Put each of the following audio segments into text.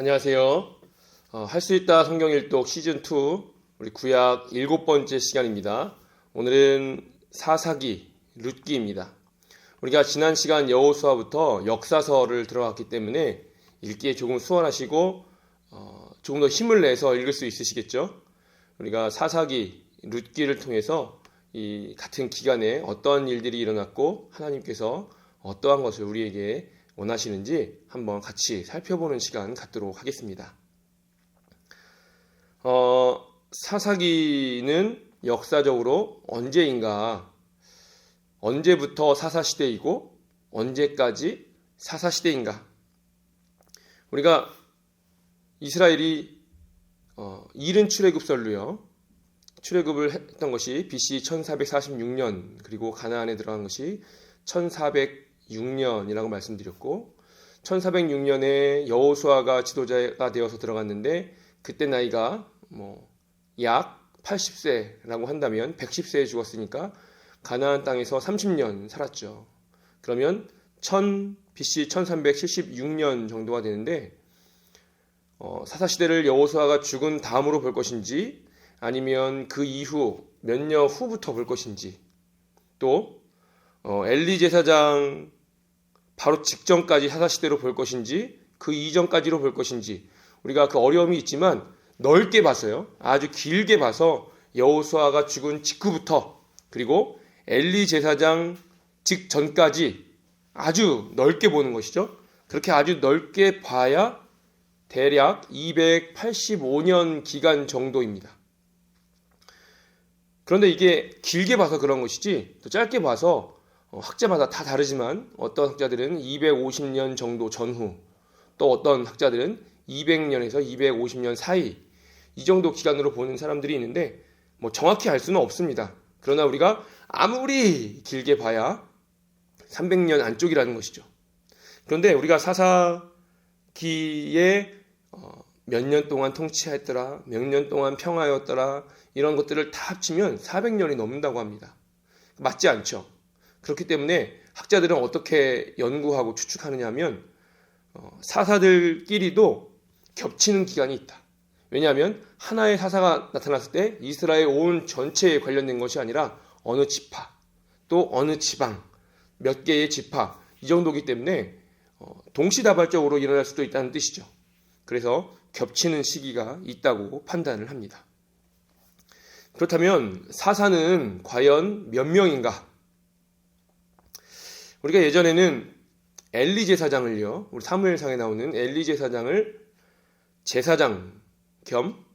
안녕하세요. 할 수 있다 성경 일독 시즌2 우리 구약 7번째 시간입니다. 오늘은 사사기 룻기입니다. 우리가 지난 시간 여호수아부터 역사서를 들어갔기 때문에 읽기에 조금 수월하시고 조금 더 힘을 내서 읽을 수 있으시겠죠? 우리가 사사기 룻기를 통해서 이 같은 기간에 어떤 일들이 일어났고 하나님께서 어떠한 것을 우리에게 원하시는지 한번 같이 살펴보는 시간 갖도록 하겠습니다. 사사기는 역사적으로 언제부터 사사시대이고 언제까지 사사시대인가? 우리가 이스라엘이 이른 출애굽설로요. 출애굽을 했던 것이 BC 1446년 그리고 가나안에 들어간 것이 1406년이라고 말씀드렸고 1406년에 여호수아가 지도자가 되어서 들어갔는데 그때 나이가 약 80세라고 한다면 110세에 죽었으니까 가나안 땅에서 30년 살았죠. 그러면 BC 1376년 정도가 되는데 사사시대를 여호수아가 죽은 다음으로 볼 것인지 아니면 그 이후 몇 년 후부터 볼 것인지 또 엘리 제사장 바로 직전까지 사사시대로 볼 것인지 그 이전까지로 볼 것인지 우리가 그 어려움이 있지만 넓게 봤어요. 아주 길게 봐서 여호수아가 죽은 직후부터 그리고 엘리 제사장 직전까지 아주 넓게 보는 것이죠. 그렇게 아주 넓게 봐야 대략 285년 기간 정도입니다. 그런데 이게 길게 봐서 그런 것이지 또 짧게 봐서 학자마다 다 다르지만 어떤 학자들은 250년 정도 전후 또 어떤 학자들은 200년에서 250년 사이 이 정도 기간으로 보는 사람들이 있는데 정확히 알 수는 없습니다. 그러나 우리가 아무리 길게 봐야 300년 안쪽이라는 것이죠. 그런데 우리가 사사기에 몇 년 동안 통치했더라, 몇 년 동안 평화였더라 이런 것들을 다 합치면 400년이 넘는다고 합니다. 맞지 않죠? 그렇기 때문에 학자들은 어떻게 연구하고 추측하느냐 하면 사사들끼리도 겹치는 기간이 있다. 왜냐하면 하나의 사사가 나타났을 때 이스라엘 온 전체에 관련된 것이 아니라 어느 지파 또 어느 지방 몇 개의 지파 이 정도이기 때문에 동시다발적으로 일어날 수도 있다는 뜻이죠. 그래서 겹치는 시기가 있다고 판단을 합니다. 그렇다면 사사는 과연 몇 명인가? 우리가 예전에는 엘리 제사장을요, 우리 사무엘상에 나오는 엘리 제사장을 제사장 겸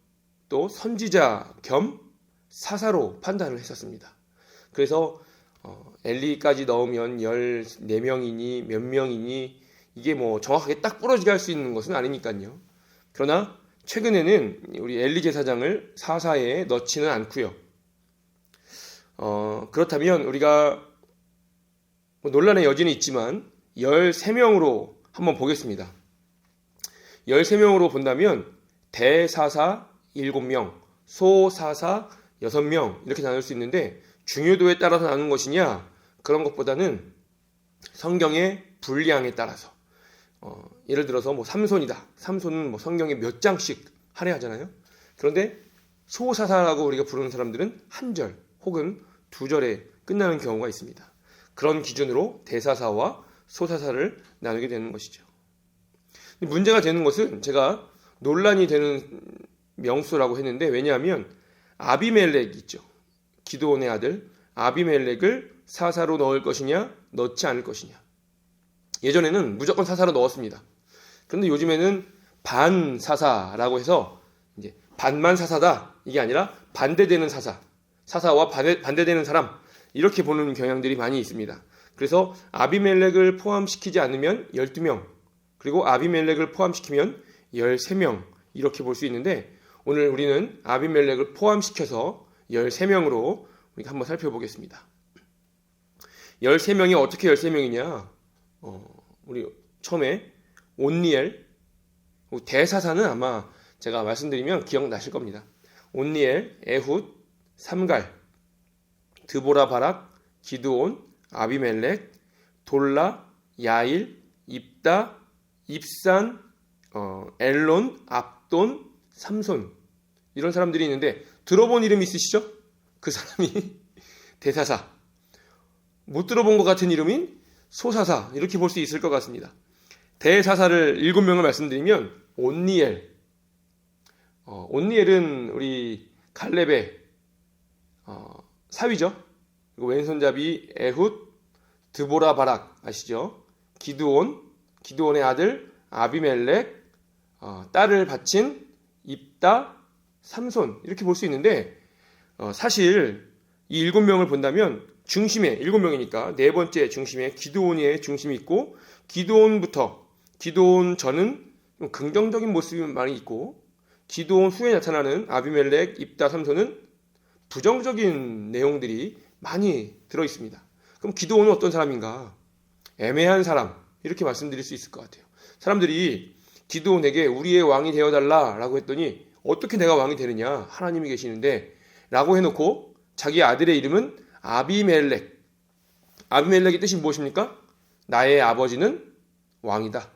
또 선지자 겸 사사로 판단을 했었습니다. 그래서 엘리까지 넣으면 14명이니 몇 명이니 이게 정확하게 딱 부러지게 할 수 있는 것은 아니니까요. 그러나 최근에는 우리 엘리 제사장을 사사에 넣지는 않고요. 그렇다면 우리가 논란의 여지는 있지만 13명으로 한번 보겠습니다. 13명으로 본다면 대사사 7명, 소사사 6명 이렇게 나눌 수 있는데 중요도에 따라서 나누는 것이냐 그런 것보다는 성경의 분량에 따라서 예를 들어서 삼손이다. 삼손은 성경에 몇 장씩 할애하잖아요. 그런데 소사사라고 우리가 부르는 사람들은 한 절 혹은 두 절에 끝나는 경우가 있습니다. 그런 기준으로 대사사와 소사사를 나누게 되는 것이죠. 문제가 되는 것은 제가 논란이 되는 명수라고 했는데 왜냐하면 아비멜렉 있죠. 기드온의 아들 아비멜렉을 사사로 넣을 것이냐 넣지 않을 것이냐. 예전에는 무조건 사사로 넣었습니다. 그런데 요즘에는 반사사라고 해서 이제 반만 사사다 이게 아니라 반대되는 사사와 반대되는 사람 이렇게 보는 경향들이 많이 있습니다. 그래서 아비멜렉을 포함시키지 않으면 12명 그리고 아비멜렉을 포함시키면 13명 이렇게 볼 수 있는데 오늘 우리는 아비멜렉을 포함시켜서 13명으로 우리가 한번 살펴보겠습니다. 13명이 어떻게 13명이냐? 우리 처음에 온니엘 대사사는 아마 제가 말씀드리면 기억나실 겁니다. 온니엘, 에훗, 삼갈, 드보라 바락, 기드온, 아비멜렉, 돌라, 야일, 입다, 입산, 엘론, 압돈, 삼손 이런 사람들이 있는데 들어본 이름 있으시죠? 그 사람이 대사사. 못 들어본 것 같은 이름인 소사사 이렇게 볼 수 있을 것 같습니다. 대사사를 7명을 말씀드리면 온니엘. 온니엘은 우리 갈렙의 사위죠. 그리고 왼손잡이 에훗, 드보라 바락 아시죠? 기드온의 아들 아비멜렉, 딸을 바친 입다, 삼손 이렇게 볼 수 있는데 사실 이 7명을 본다면 중심에 7명이니까 네 번째 중심에 기드온의 중심이 있고 기드온 전은 좀 긍정적인 모습이 많이 있고 기드온 후에 나타나는 아비멜렉, 입다, 삼손은 부정적인 내용들이 많이 들어 있습니다. 그럼 기드온은 어떤 사람인가? 애매한 사람 이렇게 말씀드릴 수 있을 것 같아요. 사람들이 기드온에게 우리의 왕이 되어달라라고 했더니 어떻게 내가 왕이 되느냐? 하나님이 계시는데 라고 해놓고 자기 아들의 이름은 아비멜렉. 아비멜렉의 뜻이 무엇입니까? 나의 아버지는 왕이다.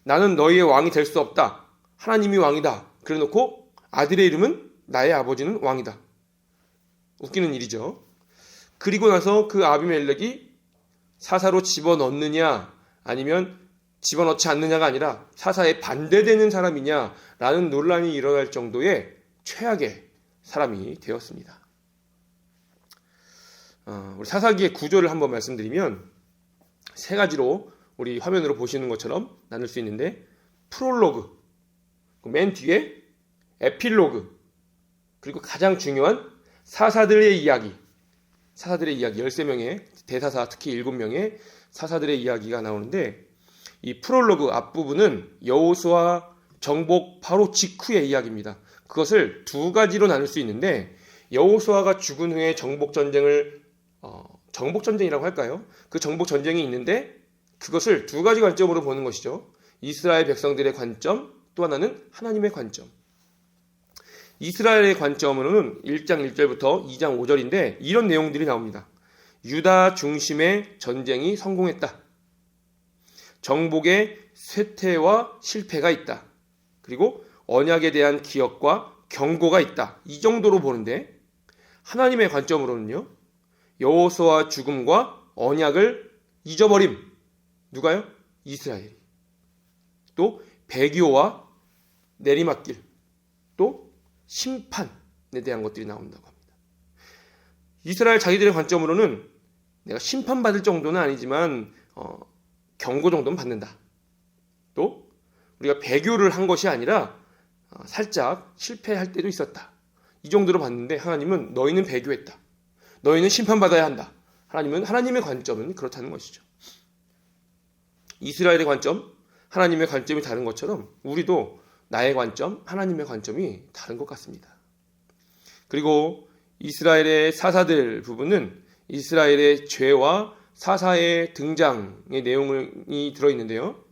나는 너희의 왕이 될 수 없다. 하나님이 왕이다. 그래놓고 아들의 이름은 나의 아버지는 왕이다. 웃기는 일이죠. 그리고 나서 그 아비멜렉이 사사로 집어넣느냐 아니면 집어넣지 않느냐가 아니라 사사에 반대되는 사람이냐라는 논란이 일어날 정도의 최악의 사람이 되었습니다. 우리 사사기의 구조를 한번 말씀드리면 세 가지로 우리 화면으로 보시는 것처럼 나눌 수 있는데 프롤로그, 맨 뒤에 에필로그, 그리고 가장 중요한 사사들의 이야기 13명의 대사사 특히 7명의 사사들의 이야기가 나오는데 이 프롤로그 앞부분은 여호수아 정복 바로 직후의 이야기입니다. 그것을 두 가지로 나눌 수 있는데 여호수아가 죽은 후에 정복전쟁이라고 할까요? 그 정복전쟁이 있는데 그것을 두 가지 관점으로 보는 것이죠. 이스라엘 백성들의 관점, 또 하나는 하나님의 관점. 이스라엘의 관점으로는 1장 1절부터 2장 5절인데 이런 내용들이 나옵니다. 유다 중심의 전쟁이 성공했다. 정복의 쇠퇴와 실패가 있다. 그리고 언약에 대한 기억과 경고가 있다. 이 정도로 보는데 하나님의 관점으로는요. 여호수아 죽음과 언약을 잊어버림. 누가요? 이스라엘이. 또 배교와 내리막길. 또 심판에 대한 것들이 나온다고 합니다. 이스라엘 자기들의 관점으로는 내가 심판받을 정도는 아니지만 경고 정도는 받는다. 또 우리가 배교를 한 것이 아니라 살짝 실패할 때도 있었다. 이 정도로 봤는데 하나님은 너희는 배교했다. 너희는 심판받아야 한다. 하나님의 관점은 그렇다는 것이죠. 이스라엘의 관점, 하나님의 관점이 다른 것처럼 우리도 나의 관점, 하나님의 관점이 다른 것 같습니다. 그리고 이스라엘의 사사들 부분은 이스라엘의 죄와 사사의 등장의 내용이 들어있는데요.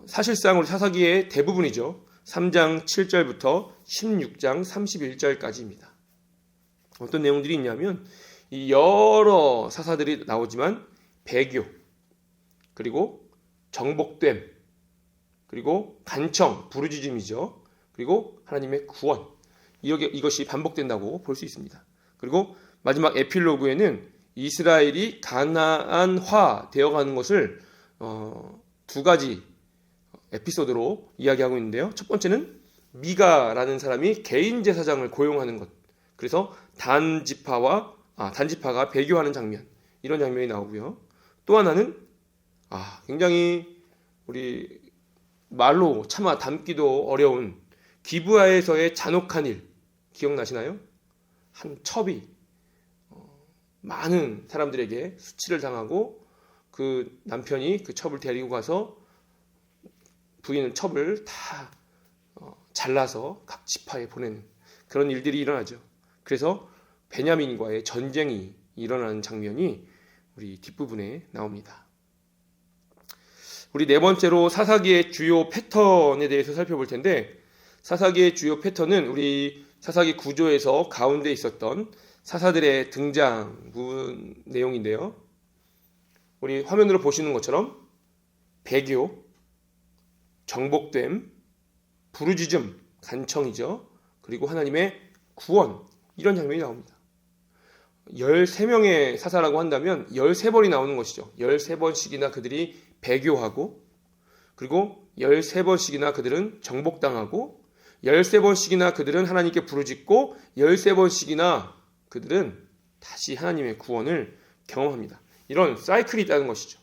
사실상 우리 사사기의 대부분이죠. 3장 7절부터 16장 31절까지입니다. 어떤 내용들이 있냐면 이 여러 사사들이 나오지만 배교, 그리고 정복됨, 그리고 간청, 부르짖음이죠. 그리고 하나님의 구원, 이것이 반복된다고 볼 수 있습니다. 그리고 마지막 에필로그에는 이스라엘이 가나안화 되어가는 것을 두 가지 에피소드로 이야기하고 있는데요. 첫 번째는 미가라는 사람이 개인 제사장을 고용하는 것. 그래서 단지파가 배교하는 장면, 이런 장면이 나오고요. 또 하나는 굉장히 우리 말로 차마 담기도 어려운 기브아에서의 잔혹한 일 기억나시나요? 한 첩이 많은 사람들에게 수치를 당하고 그 남편이 그 첩을 데리고 가서 부인은 첩을 다 잘라서 각 지파에 보내는 그런 일들이 일어나죠. 그래서 베냐민과의 전쟁이 일어나는 장면이 우리 뒷부분에 나옵니다. 우리 네 번째로 사사기의 주요 패턴에 대해서 살펴볼 텐데 사사기의 주요 패턴은 우리 사사기 구조에서 가운데 있었던 사사들의 등장 부분 내용인데요. 우리 화면으로 보시는 것처럼 배교, 정복됨, 부르짖음, 간청이죠. 그리고 하나님의 구원, 이런 장면이 나옵니다. 13명의 사사라고 한다면 13번이 나오는 것이죠. 13번씩이나 그들이 배교하고, 그리고 13번씩이나 그들은 정복당하고, 13번씩이나 그들은 하나님께 부르짖고, 13번씩이나 그들은 다시 하나님의 구원을 경험합니다. 이런 사이클이 있다는 것이죠.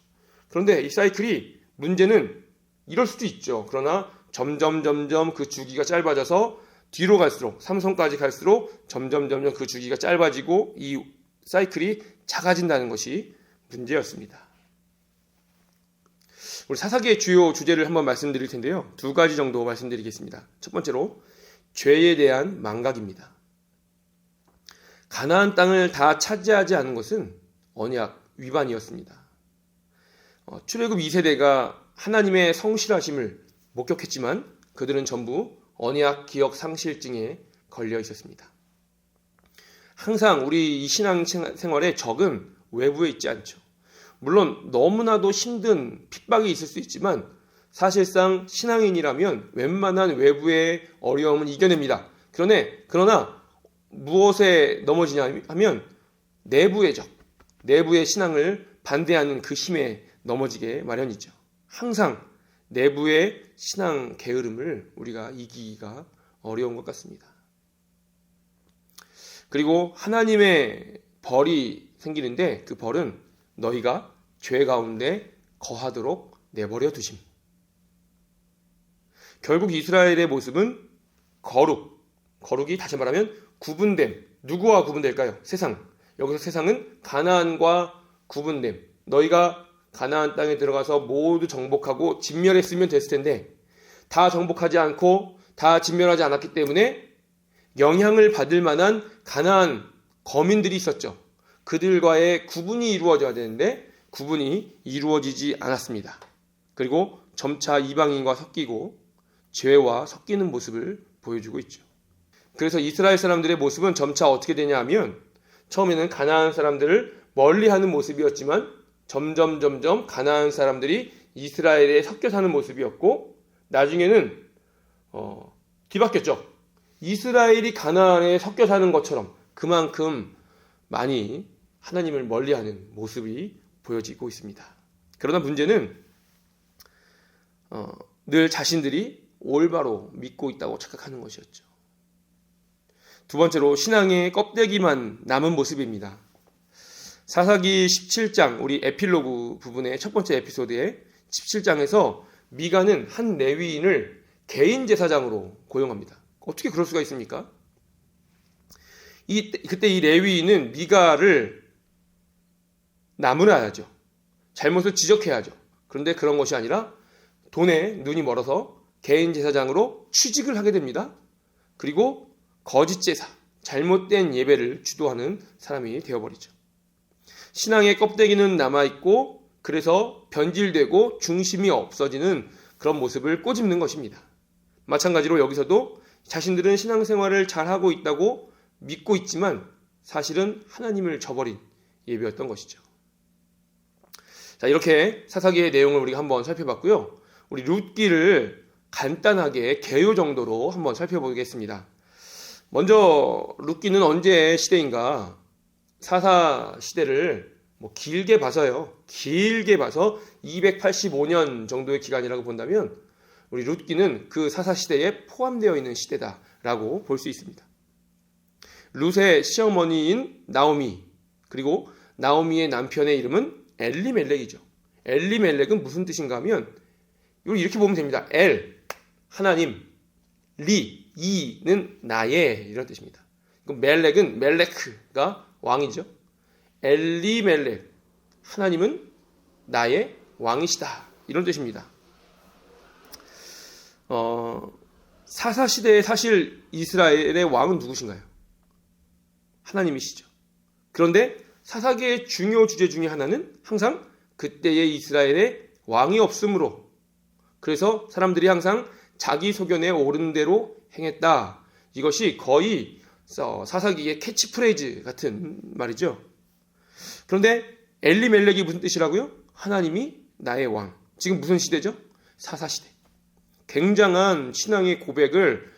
그런데 이 사이클이, 문제는 이럴 수도 있죠. 그러나 점점 그 주기가 짧아져서 뒤로 갈수록, 삼손까지 갈수록 점점 그 주기가 짧아지고 이 사이클이 작아진다는 것이 문제였습니다. 우리 사사기의 주요 주제를 한번 말씀드릴 텐데요. 2가지 정도 말씀드리겠습니다. 첫 번째로 죄에 대한 망각입니다. 가나안 땅을 다 차지하지 않은 것은 언약 위반이었습니다. 출애굽 2세대가 하나님의 성실하심을 목격했지만 그들은 전부 언약 기억 상실증에 걸려 있었습니다. 항상 우리 이 신앙생활의 적은 외부에 있지 않죠. 물론 너무나도 힘든 핍박이 있을 수 있지만 사실상 신앙인이라면 웬만한 외부의 어려움은 이겨냅니다. 그러나 무엇에 넘어지냐 하면 내부의 적, 내부의 신앙을 반대하는 그 힘에 넘어지게 마련이죠. 항상 내부의 신앙 게으름을 우리가 이기기가 어려운 것 같습니다. 그리고 하나님의 벌이 생기는데 그 벌은 너희가 죄 가운데 거하도록 내버려 두심. 결국 이스라엘의 모습은 거룩이 다시 말하면 구분됨. 누구와 구분될까요? 세상. 여기서 세상은 가나안과 구분됨. 너희가 가나안 땅에 들어가서 모두 정복하고 진멸했으면 됐을 텐데 다 정복하지 않고 다 진멸하지 않았기 때문에 영향을 받을 만한 가나안 거민들이 있었죠. 그들과의 구분이 이루어져야 되는데 구분이 이루어지지 않았습니다. 그리고 점차 이방인과 섞이고 죄와 섞이는 모습을 보여주고 있죠. 그래서 이스라엘 사람들의 모습은 점차 어떻게 되냐 하면 처음에는 가나안 사람들을 멀리하는 모습이었지만 점점 가나안 사람들이 이스라엘에 섞여 사는 모습이었고 나중에는 뒤바뀌었죠. 이스라엘이 가나안에 섞여 사는 것처럼 그만큼 많이 하나님을 멀리하는 모습이 보여지고 있습니다. 그러나 문제는 늘 자신들이 올바로 믿고 있다고 착각하는 것이었죠. 두 번째로 신앙의 껍데기만 남은 모습입니다. 사사기 17장 우리 에필로그 부분의 첫 번째 에피소드에 17장에서 미가는 한 레위인을 개인 제사장으로 고용합니다. 어떻게 그럴 수가 있습니까? 그때 이 레위인은 미가를 나무라야죠. 잘못을 지적해야죠. 그런데 그런 것이 아니라 돈에 눈이 멀어서 개인 제사장으로 취직을 하게 됩니다. 그리고 거짓 제사, 잘못된 예배를 주도하는 사람이 되어버리죠. 신앙의 껍데기는 남아있고 그래서 변질되고 중심이 없어지는 그런 모습을 꼬집는 것입니다. 마찬가지로 여기서도 자신들은 신앙생활을 잘하고 있다고 믿고 있지만 사실은 하나님을 저버린 예배였던 것이죠. 자, 이렇게 사사기의 내용을 우리가 한번 살펴봤고요. 우리 룻기를 간단하게 개요 정도로 한번 살펴보겠습니다. 먼저 룻기는 언제 시대인가? 사사 시대를 길게 봐서 285년 정도의 기간이라고 본다면 우리 룻기는 그 사사 시대에 포함되어 있는 시대다라고 볼 수 있습니다. 룻의 시어머니인 나오미, 그리고 나오미의 남편의 이름은 엘리멜렉이죠. 엘리멜렉은 무슨 뜻인가 하면 이걸 이렇게 보면 됩니다. 엘, 하나님, 리, 이는 나의, 이런 뜻입니다. 멜렉은 멜레크가 왕이죠. 엘리멜렉, 하나님은 나의 왕이시다, 이런 뜻입니다. 사사시대에 사실 이스라엘의 왕은 누구신가요? 하나님이시죠. 그런데 사사기의 중요 주제 중에 하나는 항상 그때의 이스라엘의 왕이 없으므로, 그래서 사람들이 항상 자기 소견에 옳은 대로 행했다. 이것이 거의 사사기의 캐치프레이즈 같은 말이죠. 그런데 엘리멜렉이 무슨 뜻이라고요? 하나님이 나의 왕. 지금 무슨 시대죠? 사사시대. 굉장한 신앙의 고백을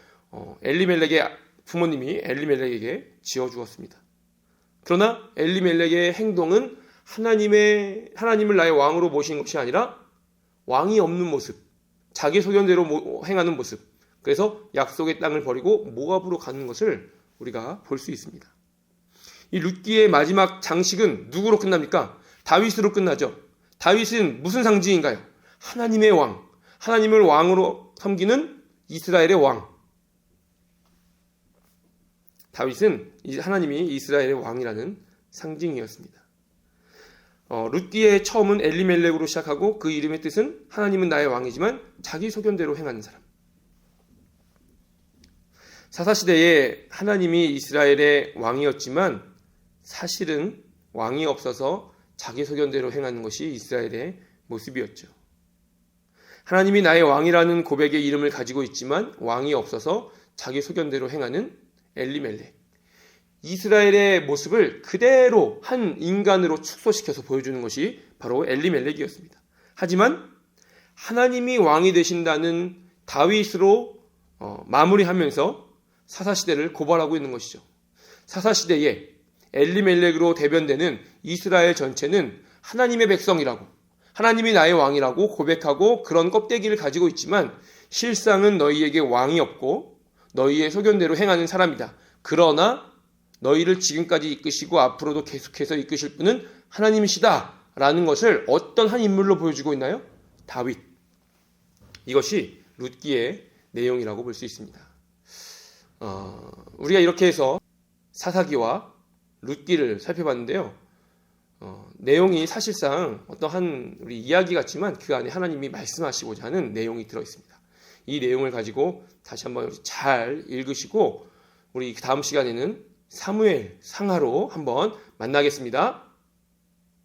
엘리멜렉의 부모님이 엘리멜렉에게 지어주었습니다. 그러나 엘리멜렉의 행동은 하나님을 나의 왕으로 모신 것이 아니라 왕이 없는 모습, 자기 소견대로 행하는 모습, 그래서 약속의 땅을 버리고 모압으로 가는 것을 우리가 볼 수 있습니다. 이 룻기의 마지막 장식은 누구로 끝납니까? 다윗으로 끝나죠. 다윗은 무슨 상징인가요? 하나님의 왕, 하나님을 왕으로 섬기는 이스라엘의 왕. 다윗은 하나님이 이스라엘의 왕이라는 상징이었습니다. 룻기의 처음은 엘리멜렉으로 시작하고 그 이름의 뜻은 하나님은 나의 왕이지만 자기 소견대로 행하는 사람. 사사시대에 하나님이 이스라엘의 왕이었지만 사실은 왕이 없어서 자기 소견대로 행하는 것이 이스라엘의 모습이었죠. 하나님이 나의 왕이라는 고백의 이름을 가지고 있지만 왕이 없어서 자기 소견대로 행하는 엘리멜렉. 이스라엘의 모습을 그대로 한 인간으로 축소시켜서 보여주는 것이 바로 엘리멜렉이었습니다. 하지만 하나님이 왕이 되신다는 다윗으로 마무리하면서 사사시대를 고발하고 있는 것이죠. 사사시대에 엘리멜렉으로 대변되는 이스라엘 전체는 하나님의 백성이라고, 하나님이 나의 왕이라고 고백하고 그런 껍데기를 가지고 있지만 실상은 너희에게 왕이 없고 너희의 소견대로 행하는 사람이다. 그러나 너희를 지금까지 이끄시고 앞으로도 계속해서 이끄실 분은 하나님이시다 라는 것을 어떤 한 인물로 보여주고 있나요? 다윗. 이것이 룻기의 내용이라고 볼 수 있습니다. 우리가 이렇게 해서 사사기와 룻기를 살펴봤는데요. 내용이 사실상 어떠한 우리 이야기 같지만 그 안에 하나님이 말씀하시고자 하는 내용이 들어있습니다. 이 내용을 가지고 다시 한번 잘 읽으시고 우리 다음 시간에는 사무엘 상하로 한번 만나겠습니다.